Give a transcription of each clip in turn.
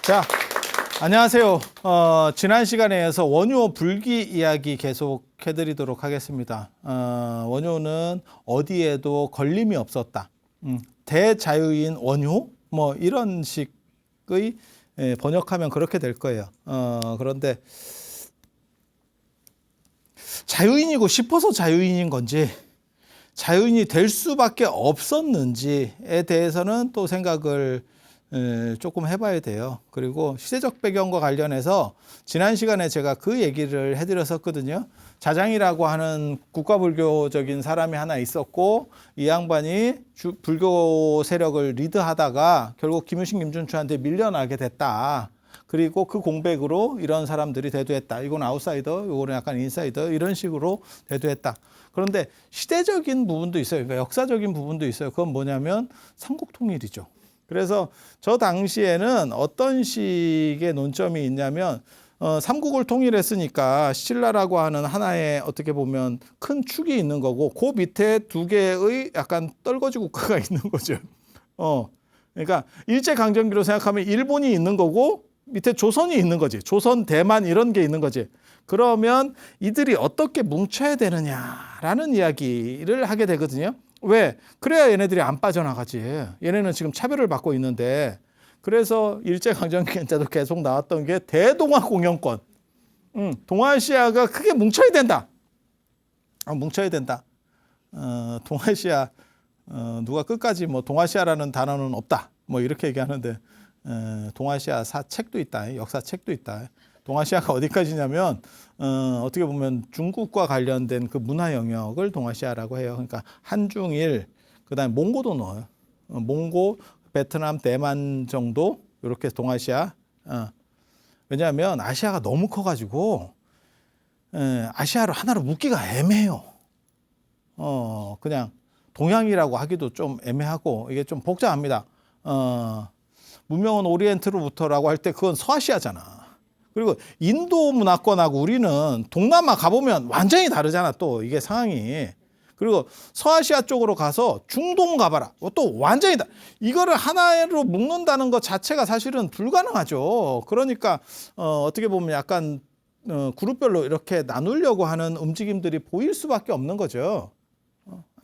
자, 안녕하세요. 지난 시간에 이어서 원효 불기 이야기 계속 해드리도록 하겠습니다. 원효는 어디에도 걸림이 없었다. 대자유인 원효? 뭐 이런 식의 번역하면 그렇게 될 거예요. 그런데 자유인이고 싶어서 자유인인 건지 자유인이 될 수밖에 없었는지에 대해서는 또 생각을 조금 해봐야 돼요. 그리고 시대적 배경과 관련해서 지난 시간에 제가 그 얘기를 해드렸었거든요. 자장이라고 하는 국가불교적인 사람이 하나 있었고 이 양반이 불교 세력을 리드하다가 결국 김유신, 김준추한테 밀려나게 됐다. 그리고 그 공백으로 이런 사람들이 대두했다. 이건 아웃사이더, 이거는 약간 인사이더 이런 식으로 대두했다. 그런데 시대적인 부분도 있어요. 그러니까 역사적인 부분도 있어요. 그건 뭐냐면 삼국통일이죠. 그래서 저 당시에는 어떤 식의 논점이 있냐면 삼국을 통일했으니까 신라라고 하는 하나의 어떻게 보면 큰 축이 있는 거고 그 밑에 두 개의 약간 떨거지 국가가 있는 거죠. 그러니까 일제강점기로 생각하면 일본이 있는 거고 밑에 조선이 있는 거지. 조선, 대만 이런 게 있는 거지. 그러면 이들이 어떻게 뭉쳐야 되느냐라는 이야기를 하게 되거든요. 왜? 그래야 얘네들이 안 빠져나가지. 얘네는 지금 차별을 받고 있는데. 그래서 일제강점기 때도 계속 나왔던 게 대동아 공영권. 동아시아가 크게 뭉쳐야 된다. 뭉쳐야 된다. 동아시아 누가 끝까지 뭐 동아시아라는 단어는 없다. 뭐 이렇게 얘기하는데 동아시아 책도 있다. 역사 책도 있다. 동아시아가 어디까지냐면 어떻게 보면 중국과 관련된 그 문화 영역을 동아시아라고 해요. 그러니까 한중일, 그다음에 몽고도 넣어요. 몽고, 베트남, 대만 정도 이렇게 동아시아. 왜냐하면 아시아가 너무 커가지고 아시아로 하나로 묶기가 애매해요. 그냥 동양이라고 하기도 좀 애매하고 이게 좀 복잡합니다. 문명은 오리엔트로부터라고 할 때 그건 서아시아잖아. 그리고 인도 문화권하고 우리는 동남아 가보면 완전히 다르잖아. 또 이게 상황이. 그리고 서아시아 쪽으로 가서 중동 가봐라. 또 완전히 이거를 하나로 묶는다는 것 자체가 사실은 불가능하죠. 그러니까 어떻게 보면 약간 그룹별로 이렇게 나누려고 하는 움직임들이 보일 수밖에 없는 거죠.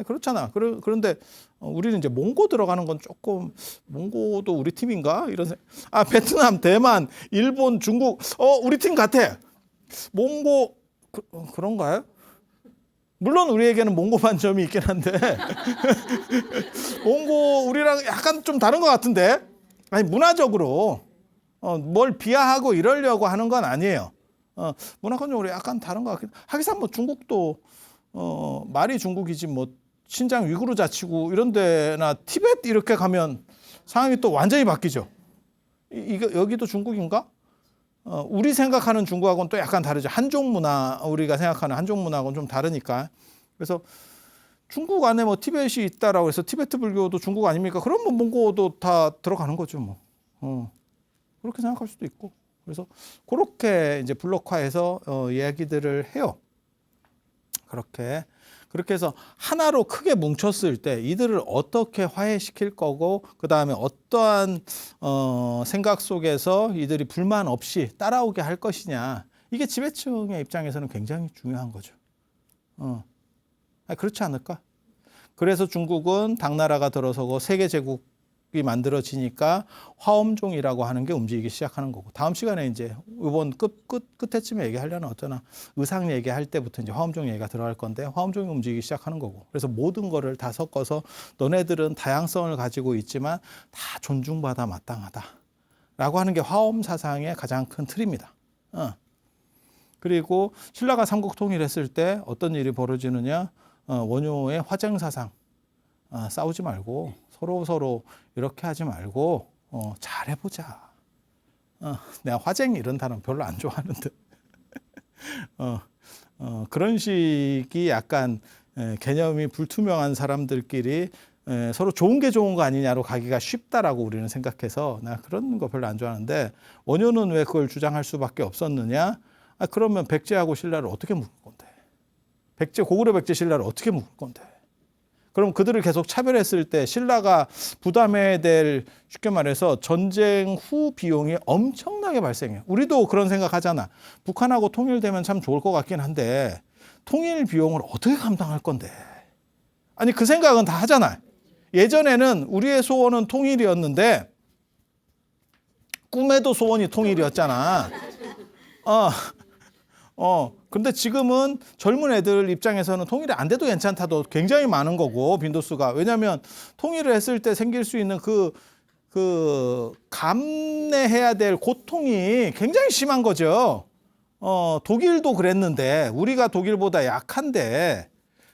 그렇잖아. 그런데 우리는 이제 몽고 들어가는 건 조금 몽고도 우리 팀인가? 베트남, 대만, 일본, 중국 우리 팀 같아. 몽고 그런가요? 물론 우리에게는 몽고 반점이 있긴 한데 몽고 우리랑 약간 좀 다른 것 같은데 아니 문화적으로 뭘 비하하고 이러려고 하는 건 아니에요. 문화권적으로 약간 다른 것 같긴. 하기사 뭐 중국도 말이 중국이지 뭐 신장 위구르 자치구 이런 데나 티베트 이렇게 가면 상황이 또 완전히 바뀌죠. 여기도 중국인가? 우리 생각하는 중국하고는 또 약간 다르죠. 한족 문화, 우리가 생각하는 한족 문화하고는 좀 다르니까. 그래서 중국 안에 뭐 티베트이 있다라고 해서 티베트 불교도 중국 아닙니까? 그럼 뭐 몽고도 다 들어가는 거죠, 뭐. 그렇게 생각할 수도 있고. 그래서 그렇게 이제 블록화해서 이야기들을 해요. 그렇게 해서 하나로 크게 뭉쳤을 때 이들을 어떻게 화해시킬 거고 그 다음에 어떠한 생각 속에서 이들이 불만 없이 따라오게 할 것이냐. 이게 지배층의 입장에서는 굉장히 중요한 거죠. 그렇지 않을까? 그래서 중국은 당나라가 들어서고 세계제국이 만들어지니까 화엄종이라고 하는 게 움직이기 시작하는 거고 다음 시간에 이제 이번 끝에쯤에 얘기하려는 어쩌나 의상 얘기할 때부터 이제 화엄종 얘기가 들어갈 건데 화엄종이 움직이기 시작하는 거고 그래서 모든 거를 다 섞어서 너네들은 다양성을 가지고 있지만 다 존중받아 마땅하다라고 하는 게 화엄 사상의 가장 큰 틀입니다. 그리고 신라가 삼국 통일했을 때 어떤 일이 벌어지느냐 원효의 화쟁 사상 싸우지 말고 서로 이렇게 하지 말고 잘해보자. 내가 화쟁 이런 단어 별로 안 좋아하는데 그런 식이 약간 개념이 불투명한 사람들끼리 서로 좋은 게 좋은 거 아니냐로 가기가 쉽다라고 우리는 생각해서 나 그런 거 별로 안 좋아하는데 원효는 왜 그걸 주장할 수밖에 없었느냐? 그러면 백제하고 신라를 어떻게 묶을 건데? 고구려 백제 신라를 어떻게 묶을 건데? 그럼 그들을 계속 차별했을 때 신라가 부담해야 될, 쉽게 말해서 전쟁 후 비용이 엄청나게 발생해요. 우리도 그런 생각하잖아. 북한하고 통일되면 참 좋을 것 같긴 한데 통일 비용을 어떻게 감당할 건데. 아니 그 생각은 다 하잖아. 예전에는 우리의 소원은 통일이었는데 꿈에도 소원이 통일이었잖아. 근데 지금은 젊은 애들 입장에서는 통일이 안 돼도 괜찮다도 굉장히 많은 거고, 빈도수가. 왜냐하면 통일을 했을 때 생길 수 있는 감내해야 될 고통이 굉장히 심한 거죠. 독일도 그랬는데, 우리가 독일보다 약한데,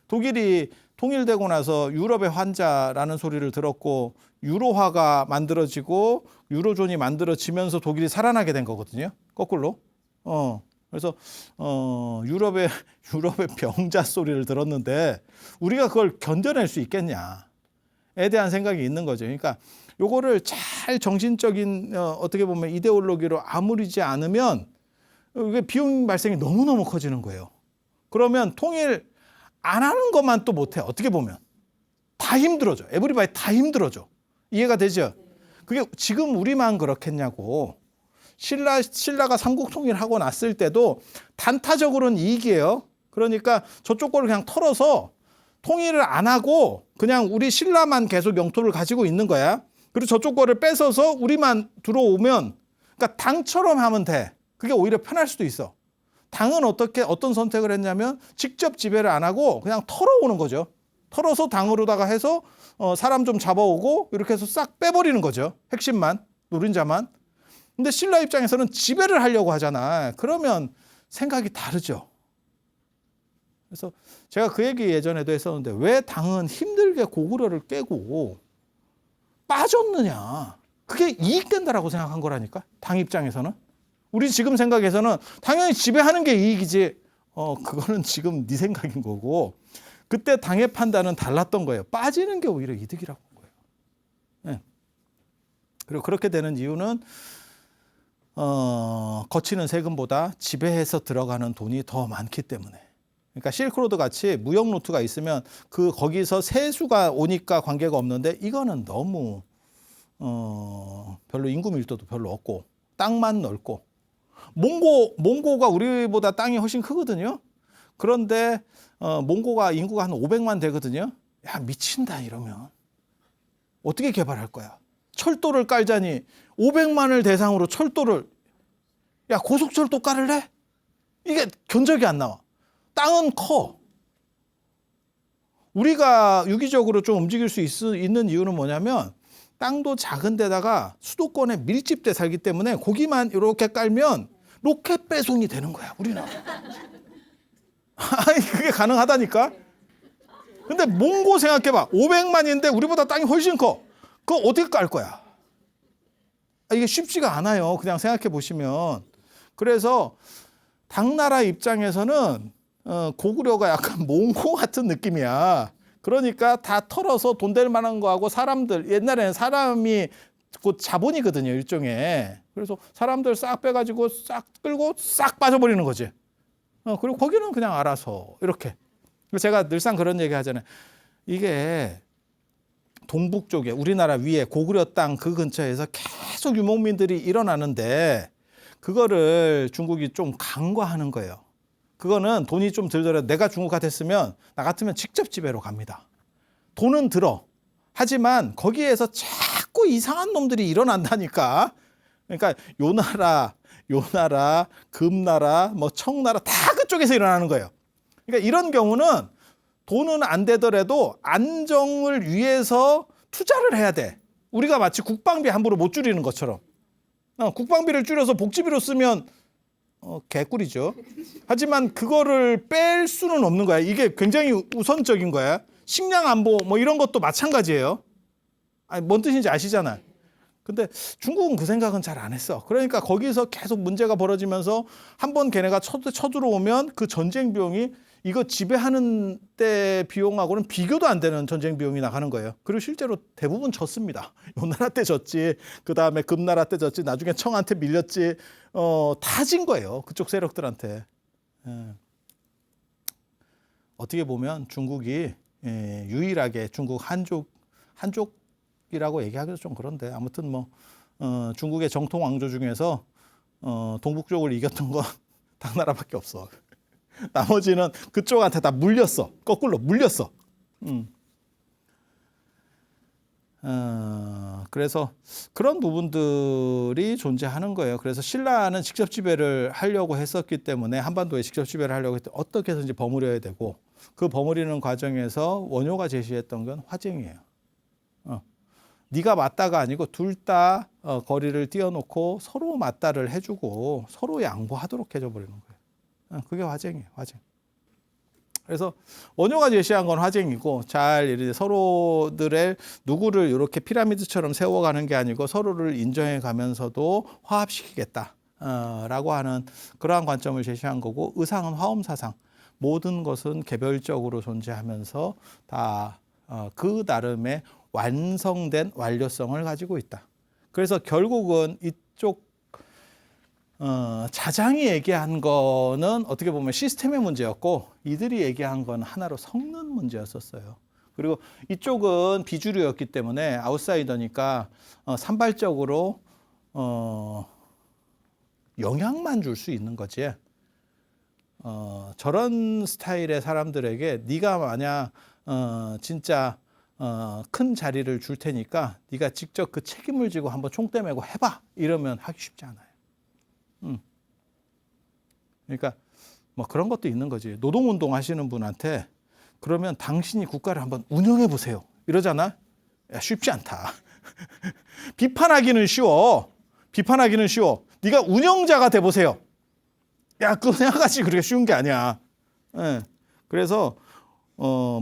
독일이 통일되고 나서 유럽의 환자라는 소리를 들었고, 유로화가 만들어지고, 유로존이 만들어지면서 독일이 살아나게 된 거거든요. 거꾸로. 그래서 유럽의 병자 소리를 들었는데 우리가 그걸 견뎌낼 수 있겠냐에 대한 생각이 있는 거죠. 그러니까 요거를 잘 정신적인 어떻게 보면 이데올로기로 아무리지 않으면 이게 비용 발생이 너무너무 커지는 거예요. 그러면 통일 안 하는 것만 또 못해. 어떻게 보면 다 힘들어져. 에브리바디 다 힘들어져. 이해가 되죠? 그게 지금 우리만 그렇겠냐고. 신라가 삼국통일하고 났을 때도 단타적으로는 이익이에요. 그러니까 저쪽 거를 그냥 털어서 통일을 안 하고 그냥 우리 신라만 계속 영토를 가지고 있는 거야. 그리고 저쪽 거를 뺏어서 우리만 들어오면, 그러니까 당처럼 하면 돼. 그게 오히려 편할 수도 있어. 당은 어떤 선택을 했냐면 직접 지배를 안 하고 그냥 털어오는 거죠. 털어서 당으로다가 해서 사람 좀 잡아오고 이렇게 해서 싹 빼버리는 거죠. 핵심만, 노린자만. 근데 신라 입장에서는 지배를 하려고 하잖아. 그러면 생각이 다르죠. 그래서 제가 그 얘기 예전에도 했었는데 왜 당은 힘들게 고구려를 깨고 빠졌느냐. 그게 이익된다라고 생각한 거라니까. 당 입장에서는. 우리 지금 생각에서는 당연히 지배하는 게 이익이지. 그거는 지금 네 생각인 거고. 그때 당의 판단은 달랐던 거예요. 빠지는 게 오히려 이득이라고 한 거예요. 네. 그리고 그렇게 되는 이유는 거치는 세금보다 지배해서 들어가는 돈이 더 많기 때문에. 그러니까 실크로드 같이 무역 루트가 있으면 거기서 세수가 오니까 관계가 없는데 이거는 너무 별로 인구 밀도도 별로 없고 땅만 넓고 몽고가 우리보다 땅이 훨씬 크거든요. 그런데 몽고가 인구가 한 500만 되거든요. 야 미친다 이러면 어떻게 개발할 거야? 철도를 깔자니 500만을 대상으로 철도를, 야 고속철도 깔을래? 이게 견적이 안 나와. 땅은 커. 우리가 유기적으로 좀 움직일 수 있는 이유는 뭐냐면 땅도 작은 데다가 수도권에 밀집돼 살기 때문에 거기만 이렇게 깔면 로켓 배송이 되는 거야 우리는. 아니 그게 가능하다니까. 근데 몽고 생각해봐. 500만인데 우리보다 땅이 훨씬 커. 그거 어떻게 깔 거야? 이게 쉽지가 않아요. 그냥 생각해 보시면. 그래서 당나라 입장에서는 고구려가 약간 몽고 같은 느낌이야. 그러니까 다 털어서 돈 될 만한 거하고 사람들, 옛날에는 사람이 곧 자본이거든요, 일종의. 그래서 사람들 싹 빼가지고 싹 끌고 싹 빠져버리는 거지. 그리고 거기는 그냥 알아서 이렇게. 제가 늘상 그런 얘기 하잖아요. 이게 동북 쪽에 우리나라 위에 고구려 땅 그 근처에서 계속 유목민들이 일어나는데 그거를 중국이 좀 간과하는 거예요. 그거는 돈이 좀 들더라도 내가 중국 같았으면 나 같으면 직접 지배로 갑니다. 돈은 들어. 하지만 거기에서 자꾸 이상한 놈들이 일어난다니까. 그러니까 요 나라, 금나라, 뭐 청나라 다 그쪽에서 일어나는 거예요. 그러니까 이런 경우는 돈은 안 되더라도 안정을 위해서 투자를 해야 돼. 우리가 마치 국방비 함부로 못 줄이는 것처럼. 국방비를 줄여서 복지비로 쓰면 개꿀이죠. 하지만 그거를 뺄 수는 없는 거야. 이게 굉장히 우선적인 거야. 식량 안보 뭐 이런 것도 마찬가지예요. 아니, 뭔 뜻인지 아시잖아요. 근데 중국은 그 생각은 잘 안 했어. 그러니까 거기서 계속 문제가 벌어지면서 한번 걔네가 쳐들어오면 그 전쟁 비용이 이거 지배하는 때 비용하고는 비교도 안 되는 전쟁 비용이 나가는 거예요. 그리고 실제로 대부분 졌습니다. 요 나라 때 졌지, 그 다음에 금나라 때 졌지, 나중에 청한테 밀렸지, 다 진 거예요. 그쪽 세력들한테. 어떻게 보면 중국이 유일하게 중국 한족이라고 얘기하기도 좀 그런데 아무튼 뭐 중국의 정통 왕조 중에서 동북쪽을 이겼던 건 당나라밖에 없어. 나머지는 그쪽한테 다 물렸어. 거꾸로 물렸어. 그래서 그런 부분들이 존재하는 거예요. 그래서 신라는 직접 지배를 하려고 했었기 때문에 한반도에 직접 지배를 하려고 했을 때 어떻게 해서든지 버무려야 되고 그 버무리는 과정에서 원효가 제시했던 건 화쟁이에요. 네가 맞다가 아니고 둘 다 거리를 띄워놓고 서로 맞다를 해주고 서로 양보하도록 해줘버리는 거예요. 그게 화쟁이에요. 화쟁. 그래서 원효가 제시한 건 화쟁이고 잘 이제 서로들의 누구를 이렇게 피라미드처럼 세워가는 게 아니고 서로를 인정해 가면서도 화합시키겠다라고 하는 그러한 관점을 제시한 거고 의상은 화엄사상 모든 것은 개별적으로 존재하면서 다 그 나름의 완성된 완료성을 가지고 있다. 그래서 결국은 이쪽 자장이 얘기한 거는 어떻게 보면 시스템의 문제였고 이들이 얘기한 건 하나로 섞는 문제였었어요. 그리고 이쪽은 비주류였기 때문에 아웃사이더니까 산발적으로 영향만 줄 수 있는 거지. 저런 스타일의 사람들에게 네가 만약 진짜 큰 자리를 줄 테니까 네가 직접 그 책임을 지고 한번 총대 메고 해봐 이러면 하기 쉽지 않아요. 그러니까 뭐 그런 것도 있는 거지. 노동운동 하시는 분한테 그러면 당신이 국가를 한번 운영해 보세요 이러잖아. 야, 쉽지 않다. 비판하기는 쉬워. 비판하기는 쉬워. 네가 운영자가 돼 보세요. 야, 그거 생각하지 그렇게 쉬운 게 아니야. 예. 그래서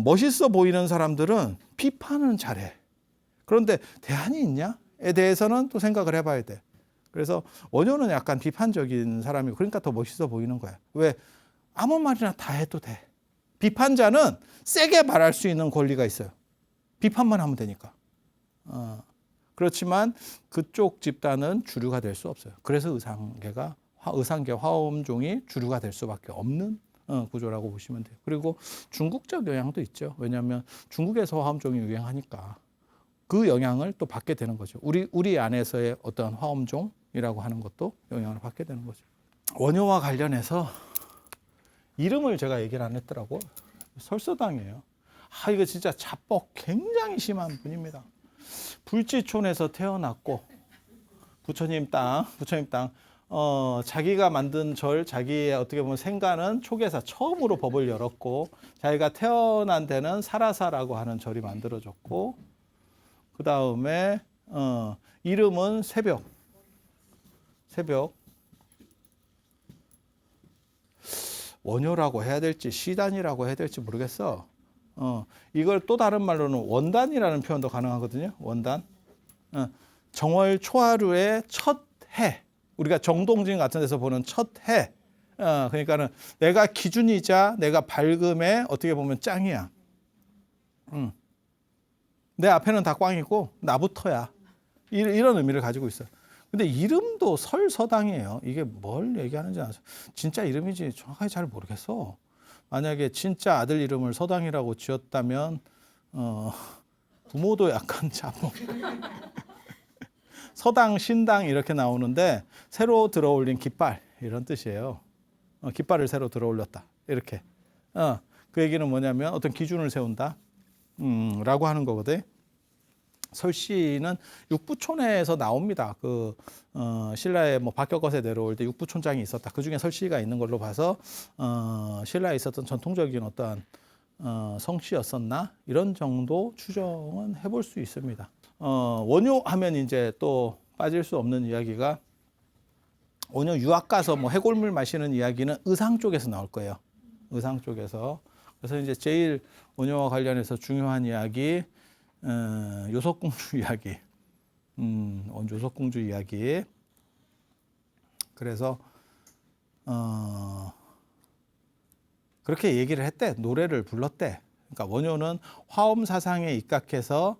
멋있어 보이는 사람들은 비판은 잘해. 그런데 대안이 있냐에 대해서는 또 생각을 해봐야 돼. 그래서 원효는 약간 비판적인 사람이고 그러니까 더 멋있어 보이는 거야. 왜? 아무 말이나 다 해도 돼. 비판자는 세게 말할 수 있는 권리가 있어요. 비판만 하면 되니까. 그렇지만 그쪽 집단은 주류가 될 수 없어요. 그래서 의상계 화엄종이 주류가 될 수밖에 없는 구조라고 보시면 돼요. 그리고 중국적 영향도 있죠. 왜냐하면 중국에서 화엄종이 유행하니까 그 영향을 또 받게 되는 거죠. 우리 안에서의 어떤 화엄종이라고 하는 것도 영향을 받게 되는 거죠. 원효와 관련해서 이름을 제가 얘기를 안 했더라고. 설서당이에요. 이거 진짜 자뻑 굉장히 심한 분입니다. 불지촌에서 태어났고 부처님 땅 자기가 만든 자기의 어떻게 보면 생가는 초계사 처음으로 법을 열었고 자기가 태어난 데는 사라사라고 하는 절이 만들어졌고 그 다음에 이름은 새벽 원효라고 해야 될지 시단이라고 해야 될지 모르겠어. 이걸 또 다른 말로는 원단이라는 표현도 가능하거든요. 원단. 정월 초하루의 첫 해. 우리가 정동진 같은 데서 보는 첫 해. 그러니까는 내가 기준이자 내가 밝음에 어떻게 보면 짱이야. 내 앞에는 다 꽝이고 나부터야. 이런 의미를 가지고 있어요. 근데 이름도 설서당이에요. 이게 뭘 얘기하는지 진짜 이름인지 정확하게 잘 모르겠어. 만약에 진짜 아들 이름을 서당이라고 지었다면 부모도 약간 자뻑. 서당, 신당 이렇게 나오는데 새로 들어올린 깃발 이런 뜻이에요. 깃발을 새로 들어올렸다 이렇게. 그 얘기는 뭐냐면 어떤 기준을 세운다 라고 하는 거거든. 설씨는 육부촌에서 나옵니다. 신라의 박격것에 내려올 때 육부촌장이 있었다. 그 중에 설씨가 있는 걸로 봐서 신라에 있었던 전통적인 어떠한 성씨였었나 이런 정도 추정은 해볼 수 있습니다. 원효 하면 이제 또 빠질 수 없는 이야기가 원효 유학 가서 해골물 마시는 이야기는 의상 쪽에서 나올 거예요. 의상 쪽에서. 그래서 이제 제일 원효와 관련해서 중요한 이야기 요석공주 이야기. 요석공주 이야기. 그래서 그렇게 얘기를 했대. 노래를 불렀대. 그러니까 원효는 화엄사상에 입각해서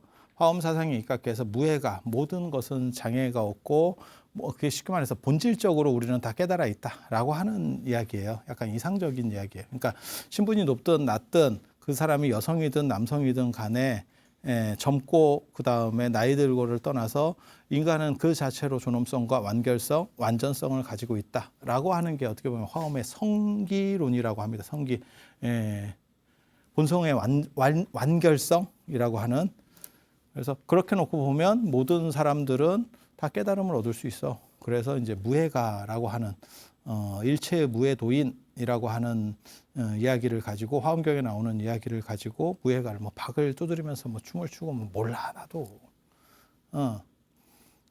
무해가 모든 것은 장애가 없고 그게 쉽게 말해서 본질적으로 우리는 다 깨달아 있다라고 하는 이야기예요. 약간 이상적인 이야기예요. 그러니까 신분이 높든 낮든 그 사람이 여성이든 남성이든 간에 젊고 그 다음에 나이 들고를 떠나서 인간은 그 자체로 존엄성과 완결성, 완전성을 가지고 있다라고 하는 게 어떻게 보면 화엄의 성기론이라고 합니다. 성기, 본성의 완결성이라고 하는. 그래서 그렇게 놓고 보면 모든 사람들은 다 깨달음을 얻을 수 있어. 그래서 이제 무해가라고 하는 일체의 무해도인이라고 하는 이야기를 가지고 화엄경에 나오는 이야기를 가지고 무해가를 뭐 박을 두드리면서 뭐 춤을 추고 뭐 몰라 나도.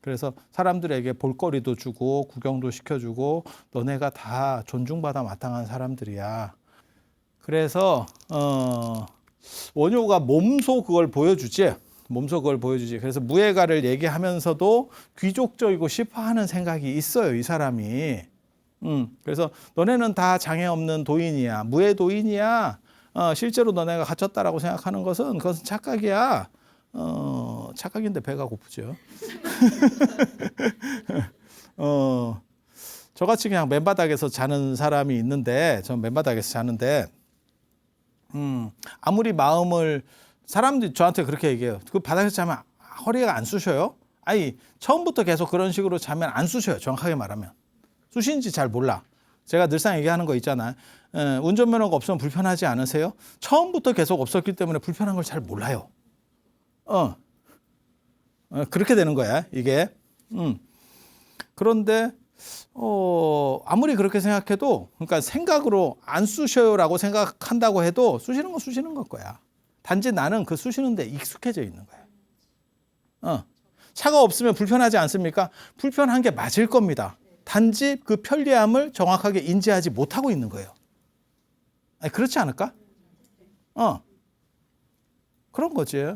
그래서 사람들에게 볼거리도 주고 구경도 시켜주고 너네가 다 존중받아 마땅한 사람들이야. 그래서 원효가 몸소 그걸 보여주지. 몸소 그걸 보여주지. 그래서 무해가를 얘기하면서도 귀족적이고 싶어하는 생각이 있어요, 이 사람이. 그래서 너네는 다 장애 없는 도인이야. 무해도인이야. 실제로 너네가 갇혔다라고 생각하는 것은 그것은 착각이야. 착각인데 배가 고프죠. 저같이 그냥 맨바닥에서 자는 사람이 있는데, 전 맨바닥에서 자는데, 아무리 마음을, 사람들이 저한테 그렇게 얘기해요. 그 바닥에서 자면 허리가 안 쑤셔요? 아니, 처음부터 계속 그런 식으로 자면 안 쑤셔요. 정확하게 말하면. 쑤신지 잘 몰라. 제가 늘상 얘기하는 거 있잖아요. 운전면허가 없으면 불편하지 않으세요? 처음부터 계속 없었기 때문에 불편한 걸 잘 몰라요. 그렇게 되는 거야, 이게. 그런데, 아무리 그렇게 생각해도, 그러니까 생각으로 안 쑤셔요라고 생각한다고 해도 쑤시는 건 쑤시는 걸 거야. 단지 나는 그 쑤시는데 익숙해져 있는 거야. 차가 없으면 불편하지 않습니까? 불편한 게 맞을 겁니다. 단지 그 편리함을 정확하게 인지하지 못하고 있는 거예요. 아니, 그렇지 않을까? 그런 거지.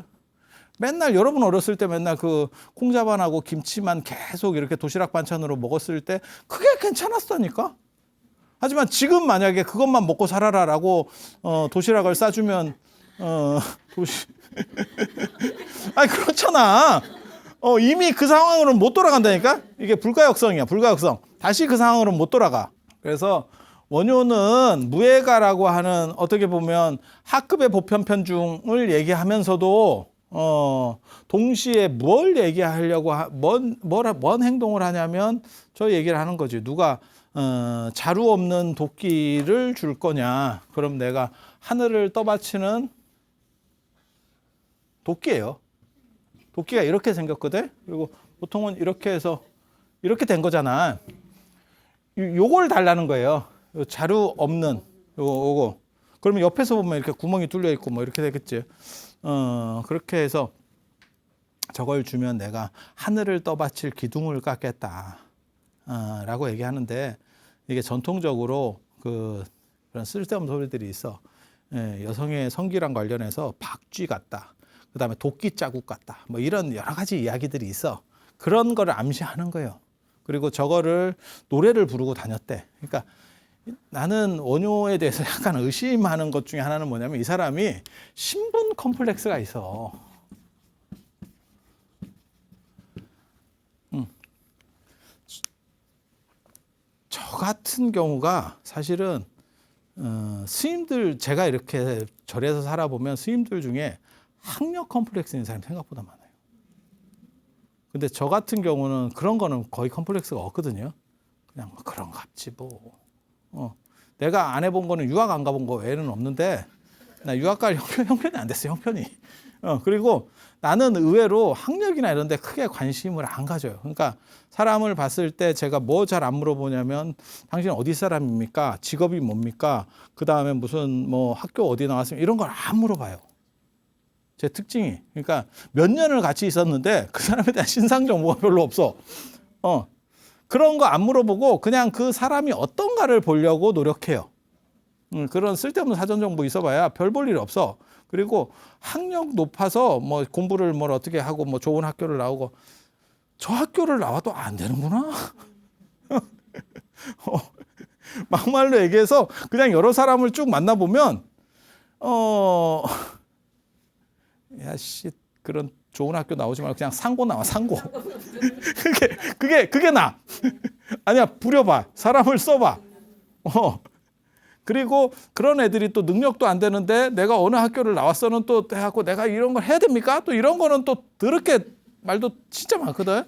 맨날 여러분 어렸을 때 맨날 그 콩자반하고 김치만 계속 이렇게 도시락 반찬으로 먹었을 때 그게 괜찮았다니까. 하지만 지금 만약에 그것만 먹고 살아라라고 도시락을 싸주면 아니 그렇잖아. 이미 그 상황으로는 못 돌아간다니까. 이게 불가역성이야. 불가역성. 다시 그 상황으로는 못 돌아가. 그래서 원효는 무해가라고 하는 어떻게 보면 하급의 보편편중을 얘기하면서도 동시에 뭘 얘기하려고 뭔 행동을 하냐면 저 얘기를 하는 거지. 누가 자루 없는 도끼를 줄 거냐? 그럼 내가 하늘을 떠받치는 도끼예요. 도끼가 이렇게 생겼거든. 그리고 보통은 이렇게 해서 이렇게 된 거잖아. 요걸 달라는 거예요. 요 자루 없는 요거. 그러면 옆에서 보면 이렇게 구멍이 뚫려 있고 뭐 이렇게 되겠지. 그렇게 해서 저걸 주면 내가 하늘을 떠받칠 기둥을 깎겠다. 라고 얘기하는데 이게 전통적으로 그런 쓸데없는 소리들이 있어. 여성의 성기랑 관련해서 박쥐 같다. 그 다음에 도끼 자국 같다. 뭐 이런 여러 가지 이야기들이 있어. 그런 거를 암시하는 거예요. 그리고 저거를 노래를 부르고 다녔대. 그러니까 나는 원효에 대해서 약간 의심하는 것 중에 하나는 뭐냐면 이 사람이 신분 컴플렉스가 있어. 저 같은 경우가 사실은 스님들 제가 이렇게 절에서 살아보면 스님들 중에 학력 컴플렉스 있는 사람이 생각보다 많아요. 근데 저 같은 경우는 그런 거는 거의 컴플렉스가 없거든요. 그냥 뭐 그런갑지 뭐. 내가 안 해본 거는 유학 안 가본 거 외에는 없는데 나 유학 갈 형편이 안 됐어요. 형편이. 그리고 나는 의외로 학력이나 이런 데 크게 관심을 안 가져요. 그러니까 사람을 봤을 때 제가 뭐 잘 안 물어보냐면 당신 어디 사람입니까? 직업이 뭡니까? 그 다음에 무슨 뭐 학교 어디 나왔습니까? 이런 걸 안 물어봐요. 제 특징이. 그러니까 몇 년을 같이 있었는데 그 사람에 대한 신상 정보가 별로 없어. 그런 거 안 물어보고 그냥 그 사람이 어떤가를 보려고 노력해요. 그런 쓸데없는 사전 정보 있어봐야 별 볼 일 없어. 그리고 학력 높아서 뭐 공부를 뭘 어떻게 하고 뭐 좋은 학교를 나오고 저 학교를 나와도 안 되는구나. 막말로 얘기해서 그냥 여러 사람을 쭉 만나보면 야씨 그런 좋은 학교 나오지 말고 그냥 상고 나와 상고. 그게 나. 아니야 부려봐 사람을 써봐. 그리고 그런 애들이 또 능력도 안 되는데 내가 어느 학교를 나왔어는 또 해갖고 내가 이런 걸 해야 됩니까? 또 이런 거는 또 더럽게 말도 진짜 많거든.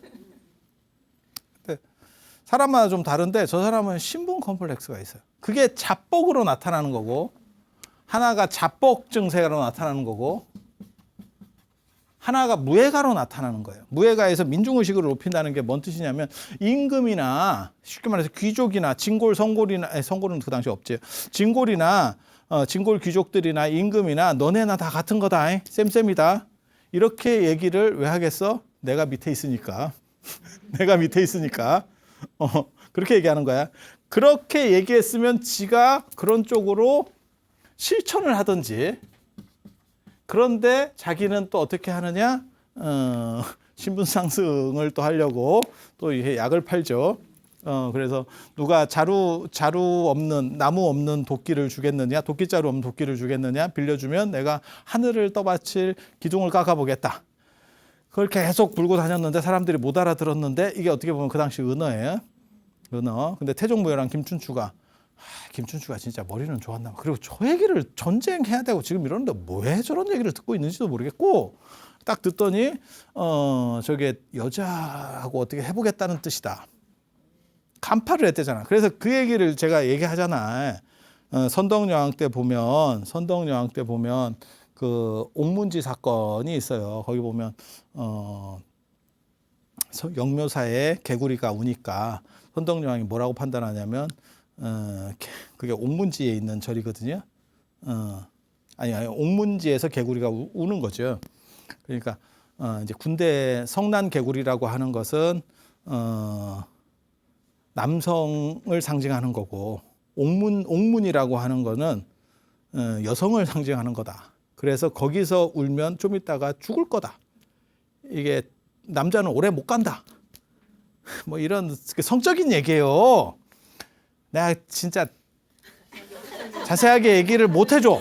사람마다 좀 다른데 저 사람은 신분 컴플렉스가 있어요. 그게 자뻑으로 나타나는 거고, 하나가 자뻑 증세로 나타나는 거고, 하나가 무예가로 나타나는 거예요. 무예가에서 민중의식을 높인다는 게 뭔 뜻이냐면 임금이나 쉽게 말해서 귀족이나 진골, 성골이나, 성골은 그 당시 없지. 진골이나 진골 귀족들이나 임금이나 너네나 다 같은 거다. 쌤쌤이다. 이렇게 얘기를 왜 하겠어? 내가 밑에 있으니까. 내가 밑에 있으니까. 그렇게 얘기하는 거야. 그렇게 얘기했으면 지가 그런 쪽으로 실천을 하든지. 그런데 자기는 또 어떻게 하느냐? 신분 상승을 또 하려고 또 이게 약을 팔죠. 그래서 누가 자루 없는, 나무 없는 도끼를 주겠느냐, 도끼자루 없는 도끼를 주겠느냐, 빌려주면 내가 하늘을 떠받칠 기둥을 깎아보겠다. 그걸 계속 불고 다녔는데 사람들이 못 알아들었는데 이게 어떻게 보면 그 당시 은어예요. 은어. 근데 태종무열한 김춘추가 진짜 머리는 좋았나. 그리고 저 얘기를 전쟁해야 되고 지금 이러는데 왜 저런 얘기를 듣고 있는지도 모르겠고 딱 듣더니 저게 여자하고 어떻게 해보겠다는 뜻이다. 간파를 했대잖아. 그래서 그 얘기를 제가 얘기하잖아. 선덕여왕 때 보면 그 옥문지 사건이 있어요. 거기 보면 영묘사에 개구리가 우니까 선덕여왕이 뭐라고 판단하냐면 그게 옥문지에 있는 절이거든요. 아니 옥문지에서 개구리가 우는 거죠. 그러니까 이제 군대 성난 개구리라고 하는 것은 남성을 상징하는 거고 옥문이라고 하는 거는 여성을 상징하는 거다. 그래서 거기서 울면 좀 있다가 죽을 거다. 이게 남자는 오래 못 간다. 뭐 이런 성적인 얘기예요. 내가 진짜 자세하게 얘기를 못 해줘.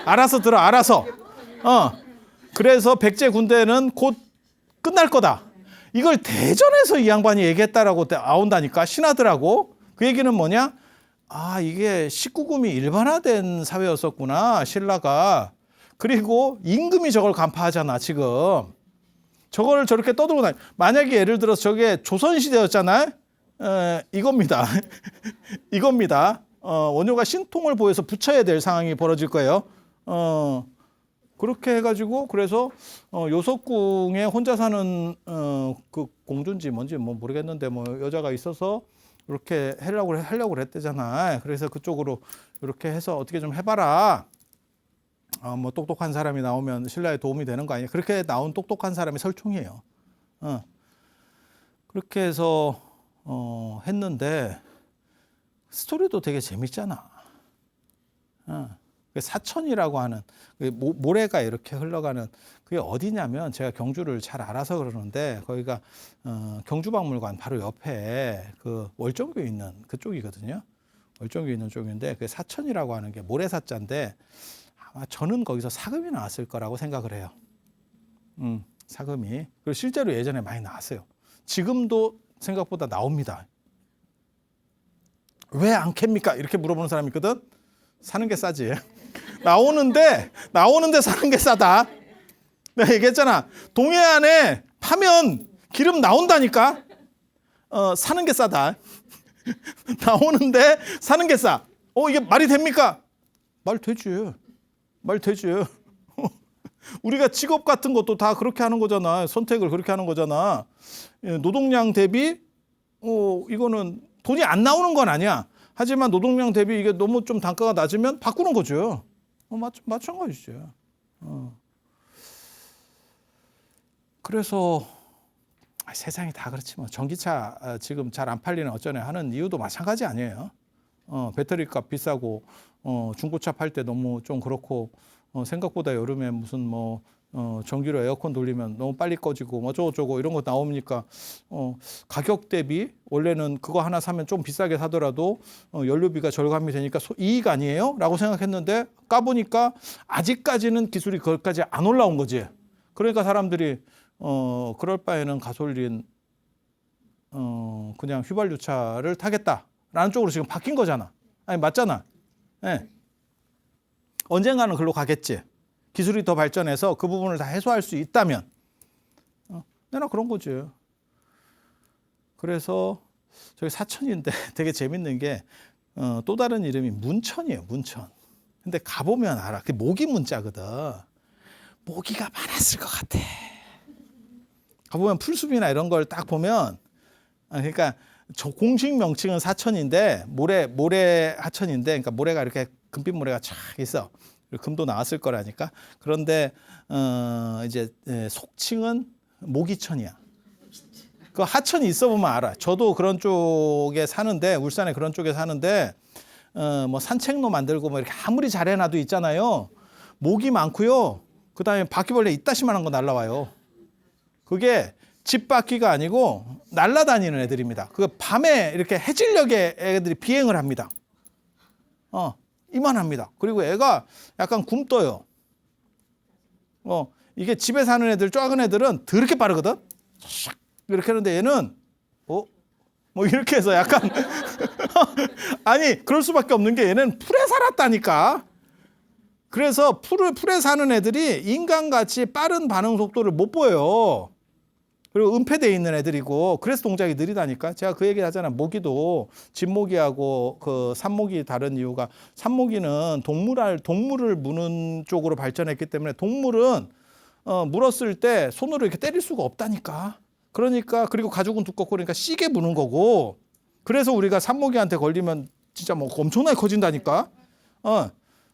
알아서 들어, 알아서. 그래서 백제 군대는 곧 끝날 거다. 이걸 대전에서 이 양반이 얘기했다라고 나온다니까, 신하들하고. 그 얘기는 뭐냐? 아, 이게 19금이 일반화된 사회였었구나, 신라가. 그리고 임금이 저걸 간파하잖아, 지금. 저걸 저렇게 떠들고 다니. 만약에 예를 들어서 저게 조선시대였잖아요. 이겁니다. 이겁니다. 원효가 신통을 보여서 붙여야 될 상황이 벌어질 거예요. 그렇게 해가지고 그래서 요석궁에 혼자 사는 그 공주인지 뭔지 뭐 모르겠는데 뭐 여자가 있어서 이렇게 하려고 했대잖아. 그래서 그쪽으로 이렇게 해서 어떻게 좀 해봐라. 뭐 똑똑한 사람이 나오면 신라에 도움이 되는 거 아니야? 그렇게 나온 똑똑한 사람이 설총이에요. 그렇게 해서 했는데 스토리도 되게 재밌잖아. 사천이라고 하는 모래가 이렇게 흘러가는 그게 어디냐면 제가 경주를 잘 알아서 그러는데 거기가 경주박물관 바로 옆에 그 월정교에 있는 그쪽이거든요. 월정교에 있는 쪽인데 그 사천이라고 하는 게 모래사자인데 아마 저는 거기서 사금이 나왔을 거라고 생각을 해요. 사금이. 그리고 실제로 예전에 많이 나왔어요. 지금도 생각보다 나옵니다. 왜 안 캡니까? 이렇게 물어보는 사람이 있거든. 사는 게 싸지. 나오는데 사는 게 싸다. 내가 얘기했잖아. 동해안에 파면 기름 나온다니까. 사는 게 싸다. 나오는데 사는 게 싸. 이게 말이 됩니까? 말 되지. 우리가 직업 같은 것도 다 그렇게 하는 거잖아. 선택을 그렇게 하는 거잖아. 노동량 대비 이거는 돈이 안 나오는 건 아니야. 하지만 노동량 대비 이게 너무 좀 단가가 낮으면 바꾸는 거죠. 마찬가지죠. 그래서 세상이 다 그렇지 뭐. 전기차 지금 잘 안 팔리는 어쩌네 하는 이유도 마찬가지 아니에요. 배터리 값 비싸고 중고차 팔 때 너무 좀 그렇고 생각보다 여름에 무슨 뭐 전기로 에어컨 돌리면 너무 빨리 꺼지고 뭐 어쩌고저쩌고 이런 거 나오니까 가격 대비 원래는 그거 하나 사면 좀 비싸게 사더라도 연료비가 절감이 되니까 이익 아니에요? 라고 생각했는데 까보니까 아직까지는 기술이 거기까지 안 올라온 거지. 그러니까 사람들이 그럴 바에는 가솔린 그냥 휘발유차를 타겠다라는 쪽으로 지금 바뀐 거잖아. 아니 맞잖아. 예. 언젠가는 글로 가겠지. 기술이 더 발전해서 그 부분을 다 해소할 수 있다면. 내가 그런 거지. 그래서 저기 사천인데 되게 재밌는 게 또 다른 이름이 문천이에요. 문천. 근데 가보면 알아. 그게 모기 문자거든. 모기가 많았을 것 같아. 가보면 풀숲이나 이런 걸 딱 보면 그러니까 저 공식 명칭은 사천인데 모래 하천인데 그러니까 모래가 이렇게 금빛 모래가 쫙 있어. 금도 나왔을 거라니까. 그런데 이제 속칭은 모기천이야. 그 하천이 있어 보면 알아. 저도 그런 쪽에 사는데 울산에 그런 쪽에 사는데 뭐 산책로 만들고 뭐 이렇게 아무리 잘해놔도 있잖아요. 모기 많고요. 그다음에 바퀴벌레 이따시만한 거 날라와요. 그게 집 바퀴가 아니고 날아다니는 애들입니다. 그 밤에 이렇게 해질녘에 애들이 비행을 합니다. 이만합니다. 그리고 애가 약간 굼떠요. 이게 집에 사는 애들, 작은 애들은 더럽게 빠르거든. 이렇게 하는데 얘는 뭐 이렇게 해서 약간 아니 그럴 수밖에 없는 게 얘는 풀에 살았다니까. 그래서 풀에 사는 애들이 인간같이 빠른 반응 속도를 못 보여요. 그리고 은폐되어 있는 애들이고 그래서 동작이 느리다니까. 제가 그 얘기 하잖아. 모기도 집모기하고 그 산모기 다른 이유가 산모기는 동물을 무는 쪽으로 발전했기 때문에 동물은 물었을 때 손으로 이렇게 때릴 수가 없다니까. 그러니까 그리고 가죽은 두껍고 그러니까 시게 무는 거고. 그래서 우리가 산모기한테 걸리면 진짜 뭐 엄청나게 커진다니까.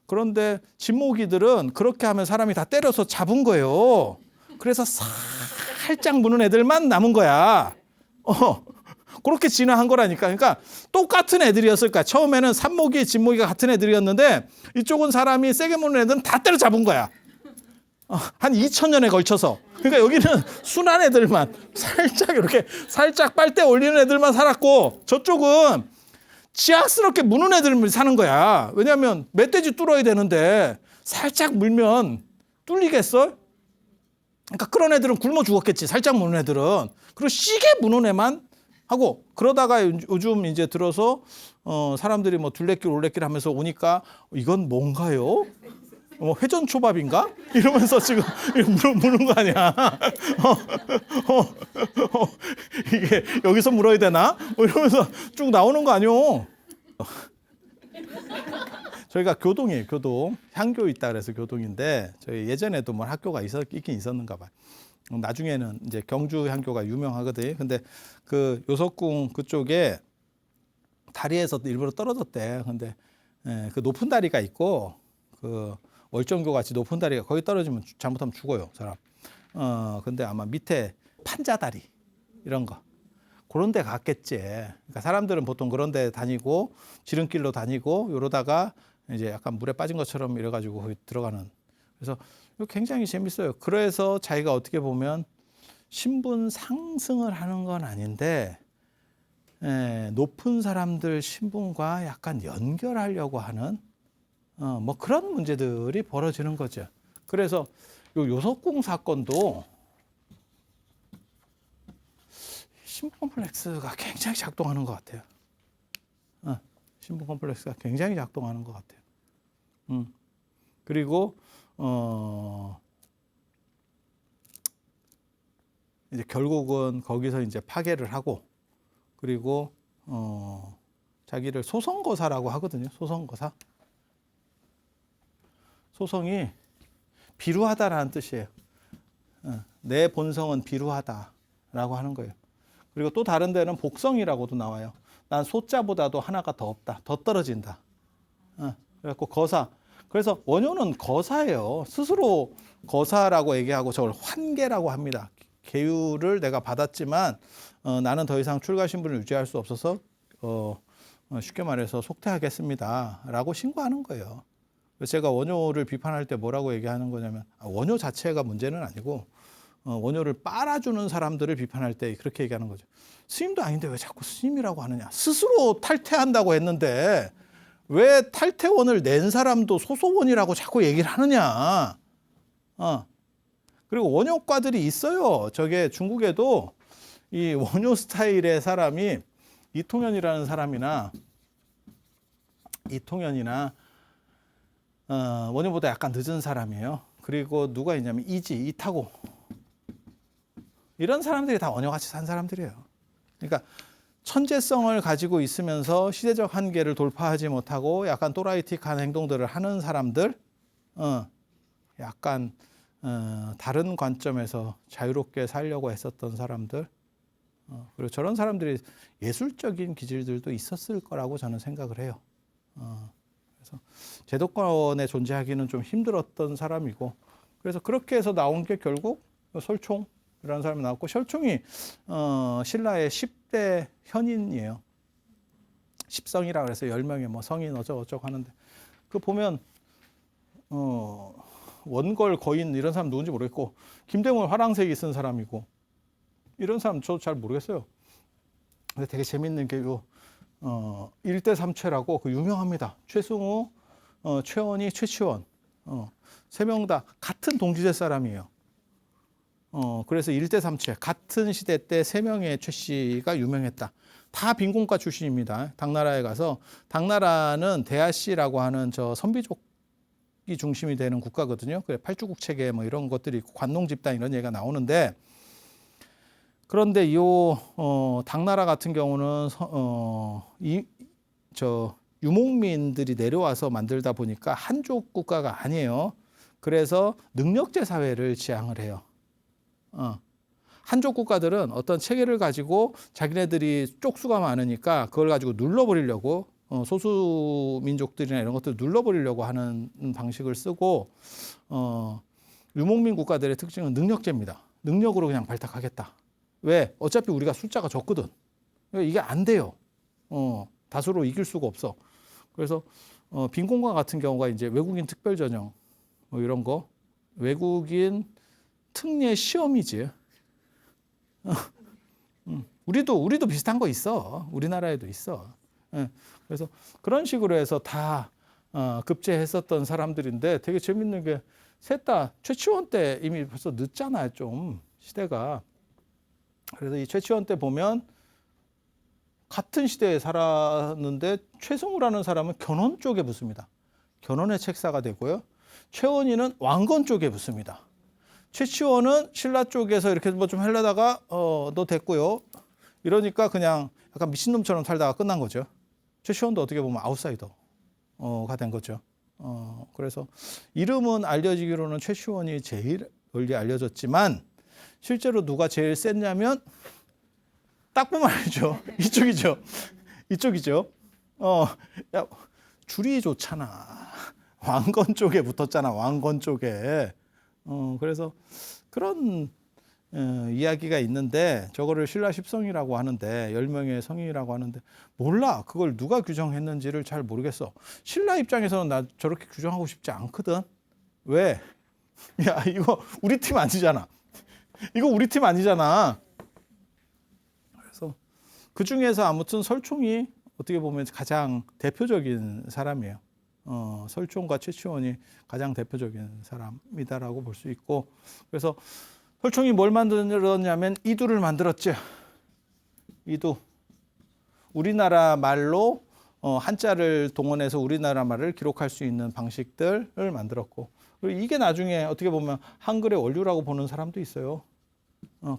그런데 집모기들은 그렇게 하면 사람이 다 때려서 잡은 거예요. 그래서 살짝 무는 애들만 남은 거야. 그렇게 진화한 거라니까. 그러니까 똑같은 애들이었을 거야. 처음에는 산모기, 집모기가 같은 애들이었는데 이쪽은 사람이 세게 무는 애들은 다 때려잡은 거야. 한 2000년에 걸쳐서. 그러니까 여기는 순한 애들만 살짝 이렇게 살짝 빨대 올리는 애들만 살았고 저쪽은 지학스럽게 무는 애들 사는 거야. 왜냐하면 멧돼지 뚫어야 되는데 살짝 물면 뚫리겠어? 그러니까 그런 애들은 굶어 죽었겠지. 살짝 무는 애들은. 그리고 시게 무는 애만 하고 그러다가 요즘 이제 들어서 사람들이 뭐 둘레길 올레길 하면서 오니까 이건 뭔가요? 회전초밥인가? 이러면서 지금 무는 거 아니야. 이게 여기서 물어야 되나? 이러면서 쭉 나오는 거 아니오. 저희가 교동이에요, 교동. 향교 있다 그래서 교동인데 저희 예전에도 뭐 학교가 있긴 있었는가 봐요. 나중에는 이제 경주 향교가 유명하거든요. 근데 그 요석궁 그쪽에 다리에서 일부러 떨어졌대. 근데 그 높은 다리가 있고 그 월정교 같이 높은 다리가 거기 떨어지면 잘못하면 죽어요, 사람. 근데 아마 밑에 판자다리 이런 거 그런 데 갔겠지. 그러니까 사람들은 보통 그런 데 다니고 지름길로 다니고 이러다가 이제 약간 물에 빠진 것처럼 이래가지고 거기 들어가는. 그래서 이거 굉장히 재밌어요. 그래서 자기가 어떻게 보면 신분 상승을 하는 건 아닌데 높은 사람들 신분과 약간 연결하려고 하는 뭐 그런 문제들이 벌어지는 거죠. 그래서 요석궁 사건도 신분 컴플렉스가 굉장히 작동하는 것 같아요. 신분 컴플렉스가 굉장히 작동하는 것 같아요. 그리고 이제 결국은 거기서 이제 파괴를 하고 그리고 자기를 소성거사라고 하거든요. 소성거사. 소성이 비루하다라는 뜻이에요. 내 본성은 비루하다라고 하는 거예요. 그리고 또 다른 데는 복성이라고도 나와요. 난 소자보다도 하나가 더 없다. 더 떨어진다. 그래갖고 거사. 그래서 원효는 거사예요. 스스로 거사라고 얘기하고 저걸 환계라고 합니다. 계율을 내가 받았지만 나는 더 이상 출가 신분을 유지할 수 없어서 쉽게 말해서 속퇴하겠습니다. 라고 신고하는 거예요. 제가 원효를 비판할 때 뭐라고 얘기하는 거냐면 원효 자체가 문제는 아니고 원효를 빨아주는 사람들을 비판할 때 그렇게 얘기하는 거죠. 스님도 아닌데 왜 자꾸 스님이라고 하느냐. 스스로 탈퇴한다고 했는데 왜 탈퇴원을 낸 사람도 소소원이라고 자꾸 얘기를 하느냐. 그리고 원효과들이 있어요. 저게 중국에도 이 원효 스타일의 사람이 이통현이라는 사람이나 원효보다 약간 늦은 사람이에요. 그리고 누가 있냐면 이타고 이런 사람들이 다 원효같이 산 사람들이에요. 그러니까 천재성을 가지고 있으면서 시대적 한계를 돌파하지 못하고 약간 또라이틱한 행동들을 하는 사람들, 약간 다른 관점에서 자유롭게 살려고 했었던 사람들, 그리고 저런 사람들이 예술적인 기질들도 있었을 거라고 저는 생각을 해요. 그래서 제도권에 존재하기는 좀 힘들었던 사람이고, 그래서 그렇게 해서 나온 게 결국 설총이라는 사람이 나왔고, 설총이 신라의 10대 현인이에요. 10성이라 그래서 10명의 뭐 성인 어쩌고저쩌고 하는데, 그 보면 원걸 거인 이런 사람 누군지 모르겠고, 김대문 화랑새기 쓴 사람이고, 이런 사람 저도 잘 모르겠어요. 근데 되게 재밌는 게 요 일대 삼최라고 그 유명합니다. 최승우, 최원희, 최치원, 세 명 다 같은 동지대 사람이에요. 그래서 일대 삼최 같은 시대 때 세 명의 최 씨가 유명했다. 다 빈공과 출신입니다. 당나라에 가서, 당나라는 대하씨라고 하는 저 선비족이 중심이 되는 국가거든요. 그래 팔주국 체계 뭐 이런 것들이 있고 관농 집단 이런 얘기가 나오는데, 그런데 이 당나라 같은 경우는 유목민들이 내려와서 만들다 보니까 한족 국가가 아니에요. 그래서 능력제 사회를 지향을 해요. 한족 국가들은 어떤 체계를 가지고 자기네들이 쪽수가 많으니까 그걸 가지고 눌러버리려고, 소수 민족들이나 이런 것들을 눌러버리려고 하는 방식을 쓰고, 유목민 국가들의 특징은 능력제입니다. 능력으로 그냥 발탁하겠다. 왜? 어차피 우리가 숫자가 적거든. 이게 안 돼요. 다수로 이길 수가 없어. 그래서 빈곤과 같은 경우가 이제 외국인 특별전형 뭐 이런 거, 외국인 특례 시험이지. 우리도 비슷한 거 있어. 우리나라에도 있어. 그래서 그런 식으로 해서 다 급제했었던 사람들인데, 되게 재밌는 게 셋 다 최치원 때 이미 벌써 늦잖아요, 좀 시대가. 그래서 이 최치원 때 보면 같은 시대에 살았는데, 최승우라는 사람은 견훤 쪽에 붙습니다. 견훤의 책사가 되고요. 최원희는 왕건 쪽에 붙습니다. 최치원은 신라 쪽에서 이렇게 뭐 좀 하려다가 너 됐고요. 이러니까 그냥 약간 미친놈처럼 살다가 끝난 거죠. 최치원도 어떻게 보면 아웃사이더가 된 거죠. 그래서 이름은 알려지기로는 최치원이 제일 널리 알려졌지만, 실제로 누가 제일 셌냐면 딱 보면 알죠. 이쪽이죠. 이쪽이죠. 야, 줄이 좋잖아. 왕건 쪽에 붙었잖아. 왕건 쪽에. 그래서 그런 이야기가 있는데, 저거를 신라 10성이라고 하는데, 10명의 성이라고 하는데, 몰라. 그걸 누가 규정했는지를 잘 모르겠어. 신라 입장에서는 나 저렇게 규정하고 싶지 않거든. 왜? 야, 이거 우리 팀 아니잖아. 이거 우리 팀 아니잖아. 그래서 그 중에서 아무튼 설총이 어떻게 보면 가장 대표적인 사람이에요. 설총과 최치원이 가장 대표적인 사람이다라고 볼 수 있고, 그래서 설총이 뭘 만들었냐면 이두를 만들었죠. 이두. 우리나라 말로 한자를 동원해서 우리나라 말을 기록할 수 있는 방식들을 만들었고, 그리고 이게 나중에 어떻게 보면 한글의 원류라고 보는 사람도 있어요.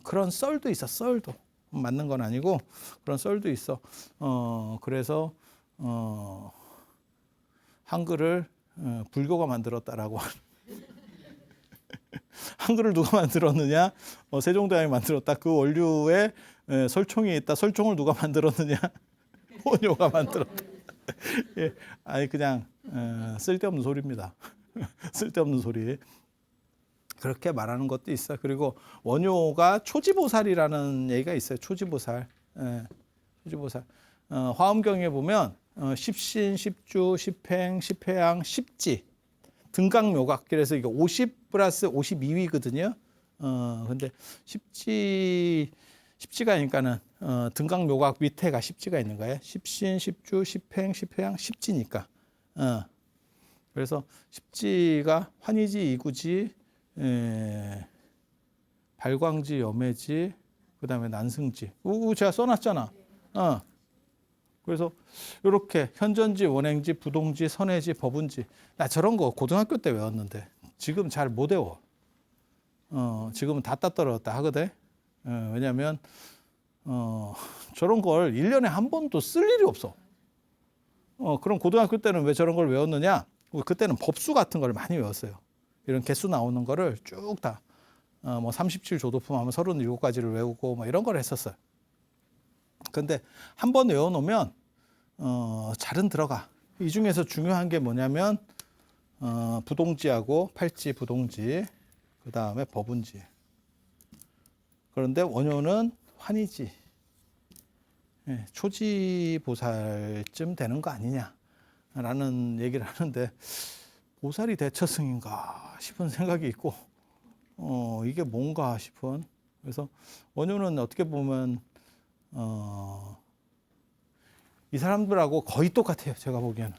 그런 썰도 있어. 썰도 맞는 건 아니고 그런 썰도 있어. 그래서 한글을 불교가 만들었다라고. 한글을 누가 만들었느냐? 세종대왕이 만들었다. 그 원류에 설총이 있다. 설총을 누가 만들었느냐? 원효가 만들었다. 예, 아니 그냥 쓸데없는 소리입니다. 쓸데없는 소리. 그렇게 말하는 것도 있어. 그리고 원효가 초지보살이라는 얘기가 있어요. 초지보살. 초지보살. 화엄경에 보면 십신, 십주, 십행, 십회양, 십지, 등각묘각. 그래서 이게 50 플러스 52위거든요. 근데 십지가 아니까는 등각묘각 밑에가 십지가 있는 거예요. 십신, 십주, 십행, 십회양, 십지니까. 그래서 십지가 환희지, 이구지, 발광지, 염해지, 그다음에 난승지. 제가 써놨잖아. 그래서 이렇게 현전지, 원행지, 부동지, 선해지, 법운지. 나 저런 거 고등학교 때 외웠는데 지금 잘 못 외워. 지금은 다 따떨어졌다 하거든. 왜냐하면 저런 걸 1년에 한 번도 쓸 일이 없어. 그럼 고등학교 때는 왜 저런 걸 외웠느냐? 그때는 법수 같은 걸 많이 외웠어요. 이런 개수 나오는 거를 쭉 다, 뭐 37조도품 하면 37가지를 외우고 뭐 이런 걸 했었어요. 근데 한 번 외워놓으면, 잘은 들어가. 이 중에서 중요한 게 뭐냐면, 부동지하고 팔지, 부동지, 그 다음에 법운지. 그런데 원효는 환희지. 예, 초지보살쯤 되는 거 아니냐라는 얘기를 하는데 보살이 대처승인가 싶은 생각이 있고 이게 뭔가 싶은. 그래서 원효는 어떻게 보면 이 사람들하고 거의 똑같아요. 제가 보기에는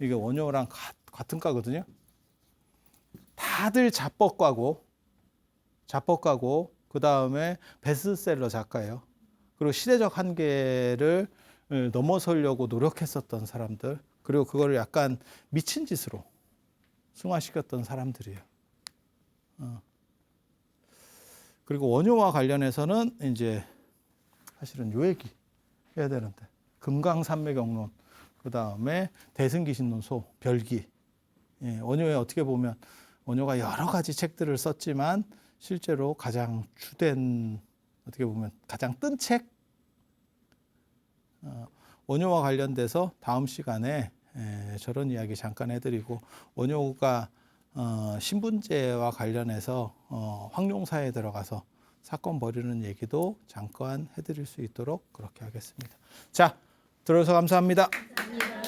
이게 원효랑 같은 과거든요. 다들 자뻑가고 그 다음에 베스트셀러 작가예요. 그리고 시대적 한계를 넘어서려고 노력했었던 사람들, 그리고 그거를 약간 미친 짓으로 승화시켰던 사람들이에요. 그리고 원효와 관련해서는 이제 사실은 요 얘기 해야 되는데, 금강산맥경론, 그 다음에 대승기신론소, 별기. 예, 원효에 어떻게 보면 원효가 여러 가지 책들을 썼지만 실제로 가장 주된, 어떻게 보면 가장 뜬 책. 원효와 관련돼서 다음 시간에 저런 이야기 잠깐 해드리고, 원효가 신분제와 관련해서 황룡사에 들어가서 사건 벌이는 얘기도 잠깐 해드릴 수 있도록 그렇게 하겠습니다. 자, 들어주셔서 감사합니다. 감사합니다.